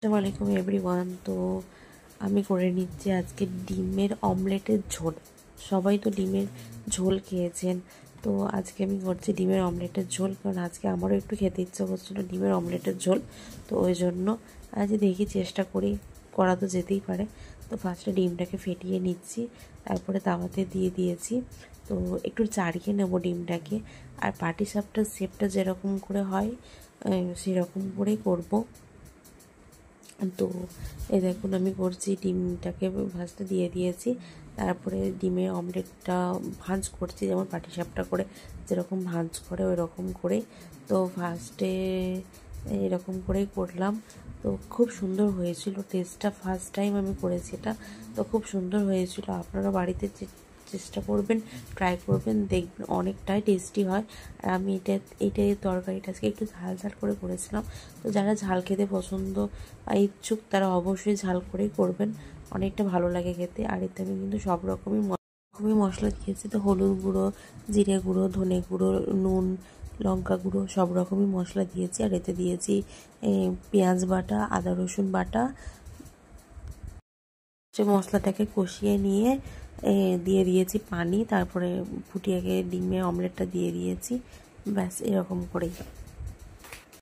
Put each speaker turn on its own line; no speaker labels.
আসসালামু আলাইকুম এভরিওয়ান। তো আমি করে নিচ্ছি আজকে ডিমের অমলেটের ঝোল। সবাই তো ডিমের ঝোল খেয়েছেন, তো আজকে আমি করছি ডিমের অমলেটের ঝোল, কারণ আজকে আমারও একটু খেতে ইচ্ছা করছিল ডিমের অমলেটের ঝোল। তো ওই জন্য আজ দেখি চেষ্টা করি, করা তো যেতেই পারে। তো ফার্স্টে ডিমটাকে ফেটিয়ে নিচ্ছি, তারপরে তাওয়াতে দিয়ে দিয়েছি। তো একটু চাড়িয়ে নেবো ডিমটাকে, আর পাটিসাপটার শেপটা যেরকম করে হয় সেরকম করেই করবো। তো এই দেখুন আমি করছি, ডিমটাকে ভাজতে দিয়ে দিয়েছি, তারপরে ডিমের অমলেটটা ভাঁজ করছি, যেমন পাটিসাপটা করে যেরকম ভাঁজ করে ওই রকম করে। তো ফার্স্টে এরকম করেই করলাম। তো খুব সুন্দর হয়েছিল টেস্টটা, ফার্স্ট টাইম আমি করেছি এটা, তো খুব সুন্দর হয়েছিল। আপনারা বাড়িতে চেষ্টা করবেন, ট্রাই করবেন, দেখবেন অনেকটাই টেস্টি হয়। আর আমি এইটাই তরকারিটা আজকে একটু ঝাল ঝাল করে করেছিলাম। তো যারা ঝাল খেতে পছন্দ বা ইচ্ছুক তারা অবশ্যই ঝাল করেই করবেন, অনেকটা ভালো লাগে খেতে। আর এতে আমি কিন্তু সব রকমই মশলা দিয়েছি। তো হলুদ গুঁড়ো, জিরে গুঁড়ো, ধনে গুঁড়ো, নুন, লঙ্কা গুঁড়ো সব রকমই মশলা দিয়েছি। আর এতে দিয়েছি পেঁয়াজ বাটা, আদা রসুন বাটা। সে মশলাটাকে কষিয়ে নিয়ে দিয়ে দিয়েছি পানি, তারপরে ফুটিয়ে ডিমের অমলেটটা দিয়ে দিয়েছি। ব্যাস এরকম করেই।